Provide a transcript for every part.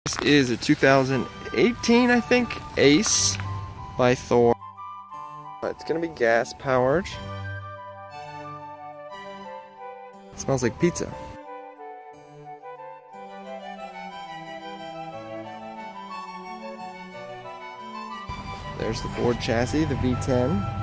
This is a 2018, I think, ACE by Thor. It's gonna be gas powered. It smells like pizza. There's the Ford chassis, the V10.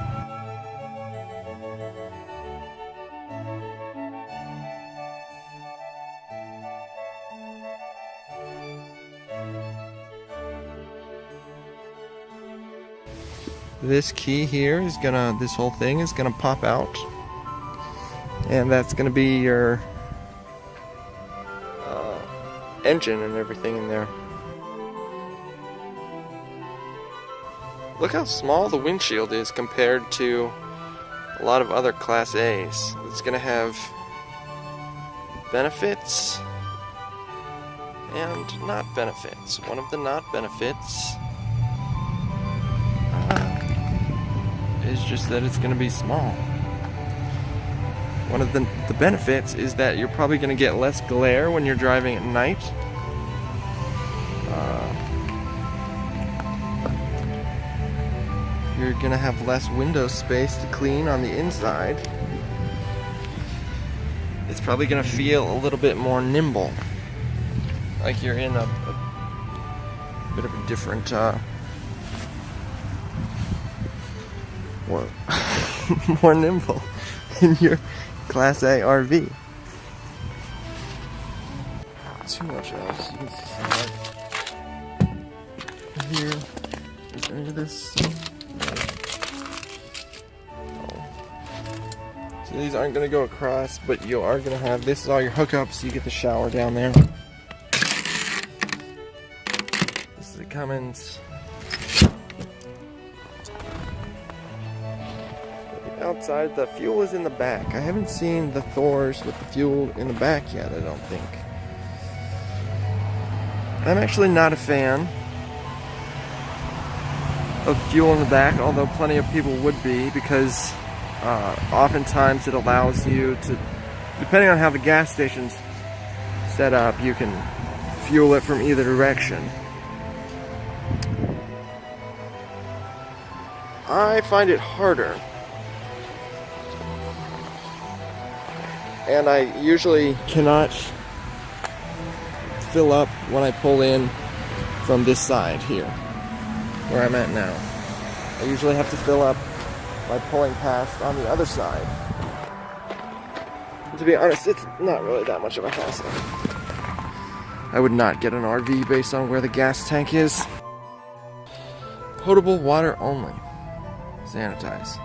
This key here is this whole thing is gonna pop out, and that's gonna be your engine and everything in there. Look how small the windshield is compared to a lot of other Class A's. It's gonna have benefits and not benefits. One of the not benefits is just that it's going to be small. One of the benefits is that you're probably going to get less glare when you're driving at night. You're going to have less window space to clean on the inside. It's probably going to feel a little bit more nimble, like you're in a bit of a different more nimble in your Class A RV. Too much else. You can see some lights here. Is any of this? No. So these aren't going to go across, but you are going to have, this is all your hookups. You get the shower down there. This is the Cummins. Outside, the fuel is in the back. I haven't seen the Thors with the fuel in the back yet, I don't think. I'm actually not a fan of fuel in the back, although plenty of people would be, because oftentimes it allows you to, depending on how the gas station's set up, you can fuel it from either direction. I find it harder. And I usually cannot fill up when I pull in from this side here, where I'm at now. I usually have to fill up by pulling past on the other side. And to be honest, it's not really that much of a hassle. I would not get an RV based on where the gas tank is. Potable water only. Sanitize.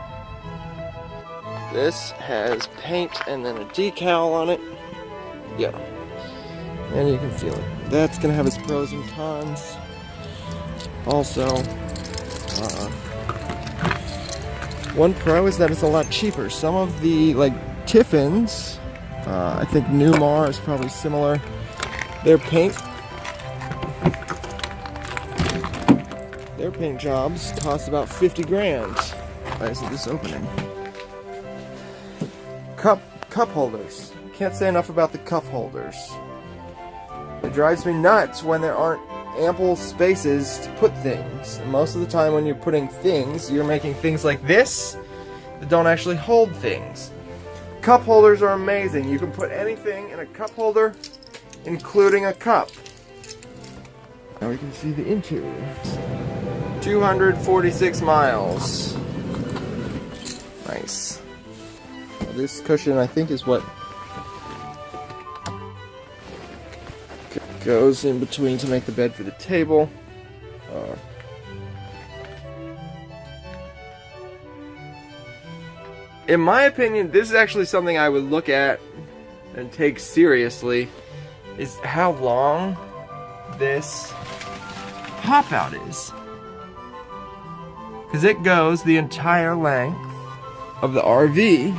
This has paint and then a decal on it. Yeah. And you can feel it. That's going to have its pros and cons. Also, one pro is that it's a lot cheaper. Some of the, like, Tiffins, I think Newmar is probably similar. Their paint jobs cost about 50 grand. Why isn't this opening? Cup holders. Can't say enough about the cup holders. It drives me nuts when there aren't ample spaces to put things. And most of the time when you're putting things, you're making things like this that don't actually hold things. Cup holders are amazing. You can put anything in a cup holder, including a cup. Now we can see the interior. 246 miles. Nice. This cushion, I think, is what goes in between to make the bed for the table. In my opinion, this is actually something I would look at and take seriously, is how long this pop-out is. Because it goes the entire length of the RV.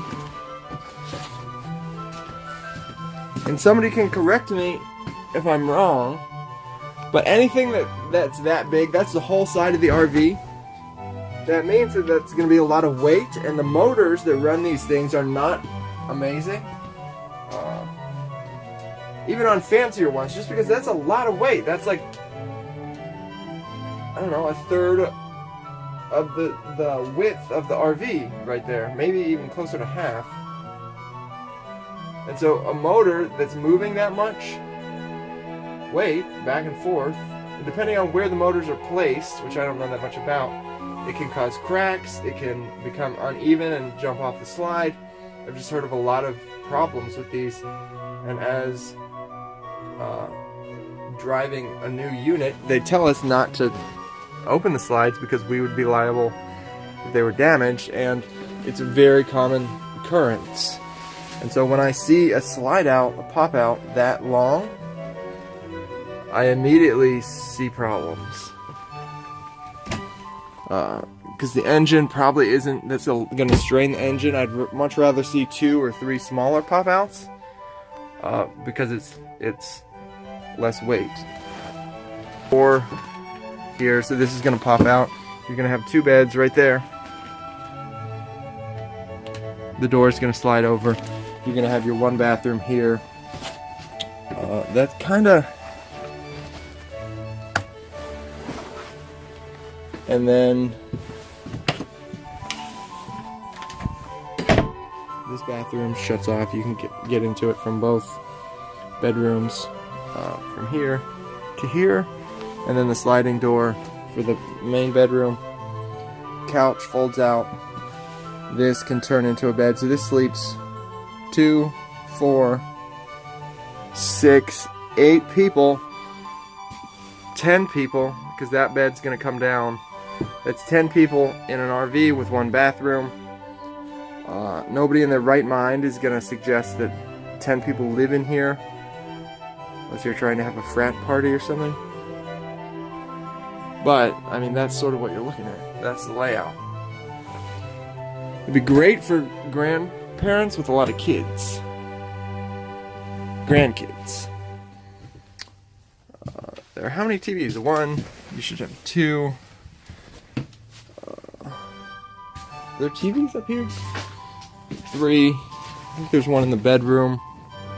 And somebody can correct me if I'm wrong, but anything that's that big, that's the whole side of the RV, that means that that's going to be a lot of weight, and the motors that run these things are not amazing. Even on fancier ones, just because that's a lot of weight. That's like I don't know, a third of the width of the RV right there, maybe even closer to half. And so a motor that's moving that much weight back and forth, and depending on where the motors are placed, which I don't know that much about, it can cause cracks, it can become uneven and jump off the slide. I've just heard of a lot of problems with these, and as driving a new unit, they tell us not to open the slides because we would be liable if they were damaged, and it's a very common occurrence. And so when I see a slide out, a pop out that long, I immediately see problems. Because the engine probably isn't, that's going to strain the engine. I'd much rather see 2 or 3 smaller pop outs because it's less weight. Or here, so this is going to pop out. You're going to have 2 beds right there. The door is going to slide over. You're going to have your 1 bathroom here. That's kind of... And then this bathroom shuts off. You can get into it from both bedrooms, from here to here. And then the sliding door for the main bedroom. Couch folds out. This can turn into a bed. So this sleeps 2, 4, 6, 8 people, 10 people, because that bed's going to come down. That's 10 people in an RV with 1 bathroom. Nobody in their right mind is going to suggest that 10 people live in here, unless you're trying to have a frat party or something. But, I mean, that's sort of what you're looking at. That's the layout. It'd be great for grandparents with a lot of kids. Grandkids. There are how many TVs? 1. You should have 2. Are there TVs up here? 3. I think there's 1 in the bedroom.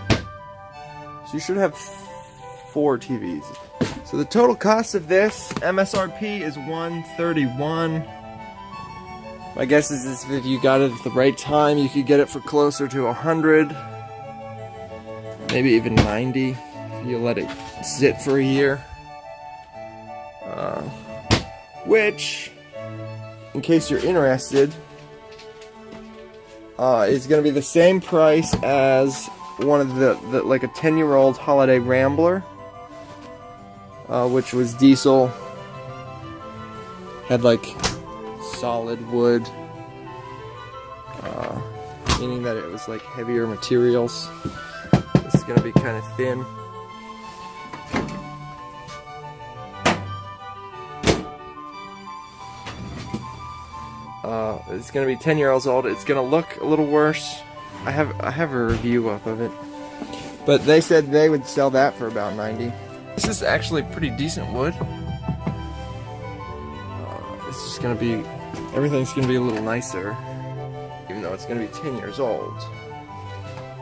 So you should have 4 TVs. So the total cost of this MSRP is $131. My guess is if you got it at the right time, you could get it for closer to $100, maybe even $90 if you let it sit for a year. Which, in case you're interested, is going to be the same price as one of the like a 10-year-old Holiday Rambler, which was diesel, had like solid wood, meaning that it was like heavier materials. This is going to be kind of thin. It's going to be 10 years old. It's going to look a little worse. I have a review up of it, but they said they would sell that for about $90. This is actually pretty decent wood. It's just going to be, everything's going to be a little nicer, even though it's going to be 10 years old.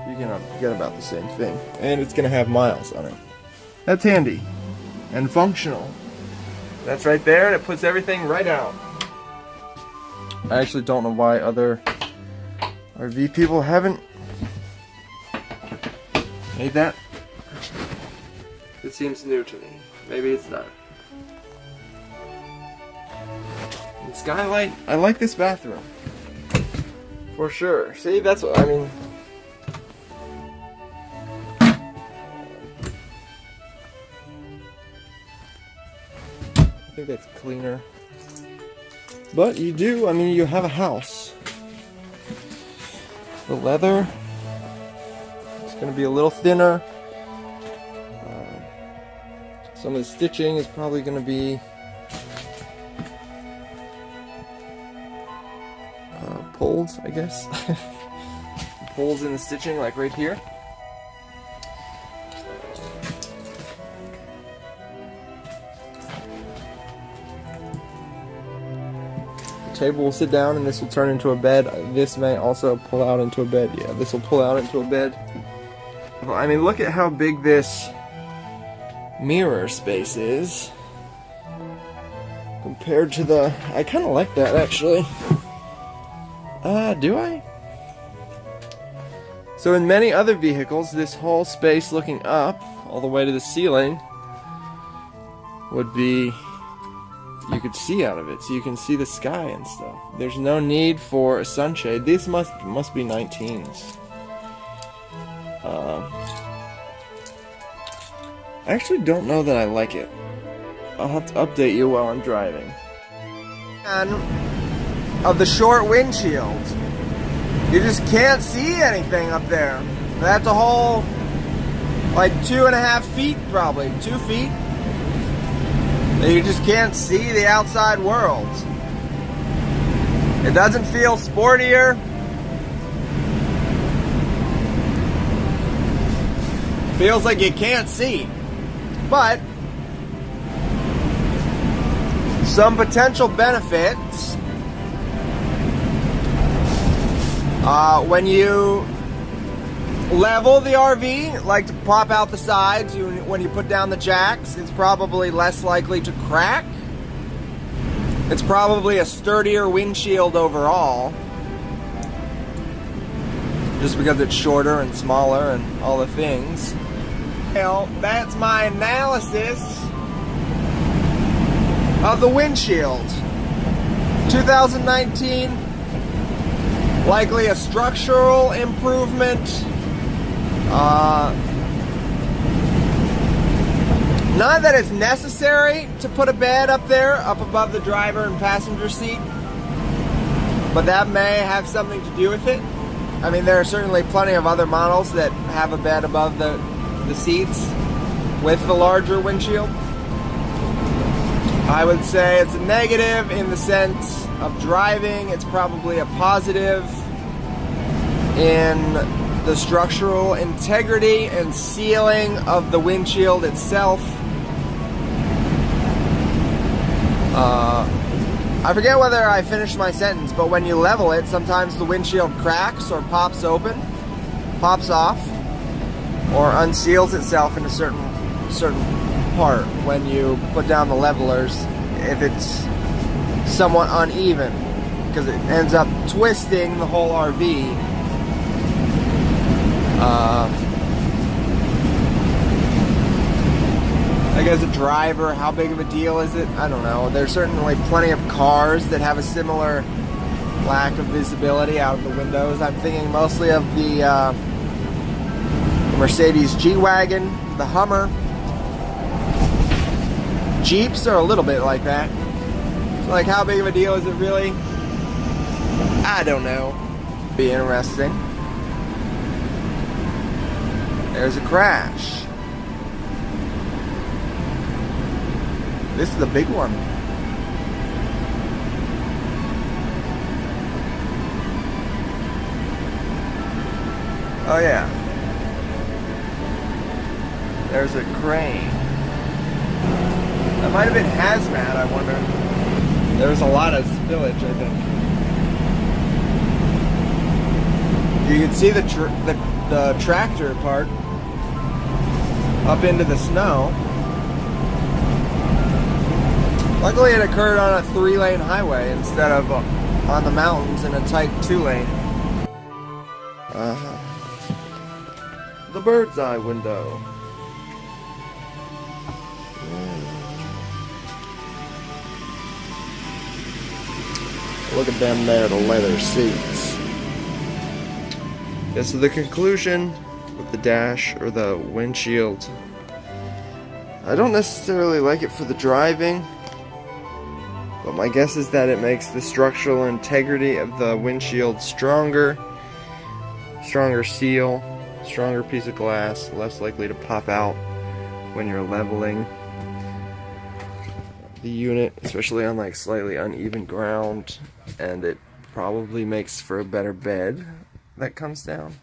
You're going to get about the same thing, and it's going to have miles on it. That's handy and functional. That's right there, and it puts everything right out. I actually don't know why other RV people haven't made that. It seems new to me. Maybe it's not. And skylight. I like this bathroom. For sure. See, that's what I mean. I think that's cleaner. But you do, I mean, you have a house. The leather, it's going to be a little thinner. Some of the stitching is probably going to be pulls, I guess. Pulls in the stitching, like right here. Table will sit down and this will turn into a bed. This may also pull out into a bed. Yeah, this will pull out into a bed. I mean, look at how big this mirror space is. compared to the... I kind of like that, actually. Do I? So in many other vehicles, this whole space looking up, all the way to the ceiling, would be... you could see out of it, so you can see the sky and stuff. There's no need for a sunshade. These must be 19s. I actually don't know that I like it. I'll have to update you while I'm driving. And of the short windshield, you just can't see anything up there. That's a whole, like 2.5 feet probably, 2 feet. You just can't see the outside world. It doesn't feel sportier. Feels like you can't see. But some potential benefits when you level the RV, like to pop out the sides when you put down the jacks, it's probably less likely to crack. It's probably a sturdier windshield overall, just because it's shorter and smaller and all the things. Well, that's my analysis of the windshield. 2019, likely a structural improvement. Not that it's necessary to put a bed up there, up above the driver and passenger seat, but that may have something to do with it. I mean, there are certainly plenty of other models that have a bed above the seats with the larger windshield. I would say it's a negative in the sense of driving. It's probably a positive in the structural integrity and sealing of the windshield itself. I forget whether I finished my sentence, but when you level it, sometimes the windshield cracks or pops open, pops off, or unseals itself in a certain part when you put down the levelers, if it's somewhat uneven, because it ends up twisting the whole RV. Like as a driver, how big of a deal is it? I don't know. There's certainly plenty of cars that have a similar lack of visibility out of the windows. I'm thinking mostly of the Mercedes G-Wagon, the Hummer. Jeeps are a little bit like that. So like, how big of a deal is it really? I don't know. Be interesting. There's a crash. This is the big one. Oh yeah. There's a crane. That might have been hazmat, I wonder. There was a lot of spillage, I think. You can see the tractor part up into the snow. Luckily it occurred on a 3-lane highway instead of on the mountains in a tight 2-lane. The bird's eye window. Look at them there, the leather seats. Yeah, so the conclusion with the dash or the windshield, I don't necessarily like it for the driving, but my guess is that it makes the structural integrity of the windshield stronger, stronger seal, stronger piece of glass, less likely to pop out when you're leveling the unit, especially on like slightly uneven ground, and it probably makes for a better bed that comes down.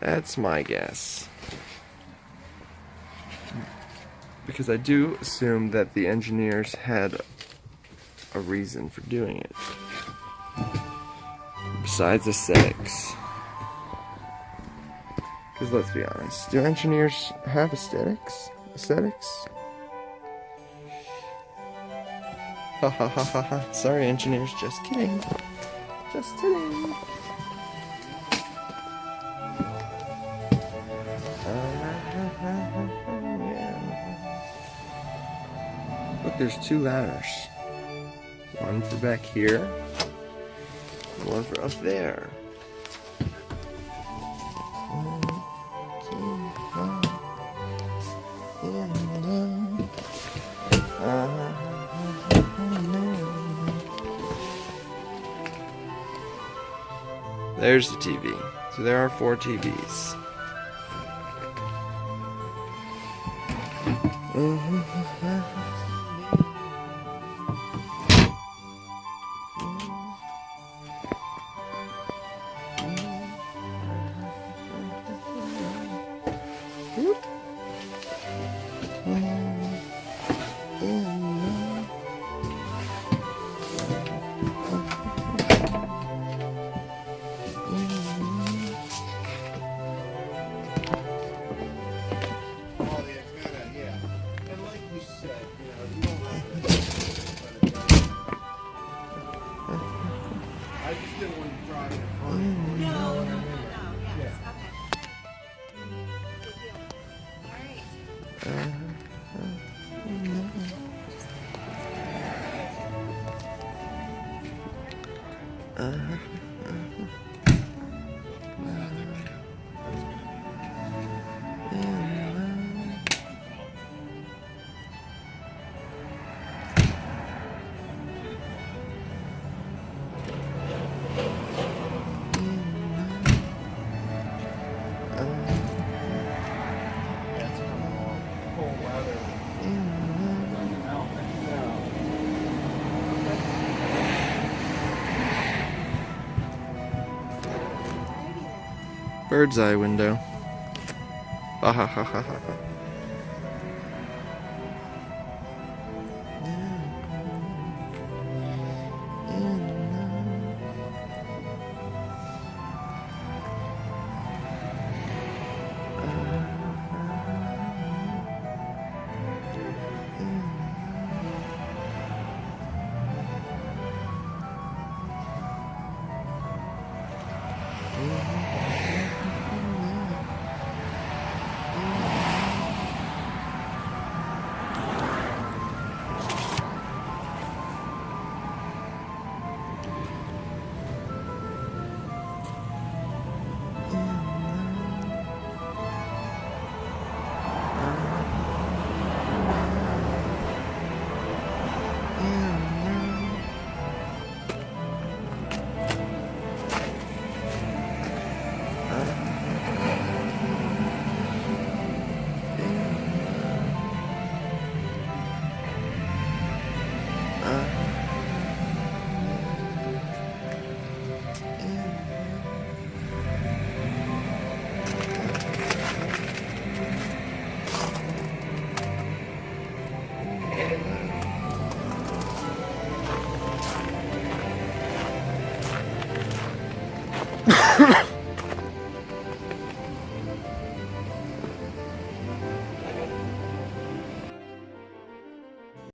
That's my guess. Because I do assume that the engineers had a reason for doing it. Besides aesthetics. Because let's be honest, do engineers have aesthetics? Ha ha ha ha ha. Sorry, engineers. Just kidding. Just kidding. Yeah. Look, there's 2 ladders. One for back here. One for up there. There's the TV. So there are 4 TVs. Bird's eye window. Ha ha ha ha ha.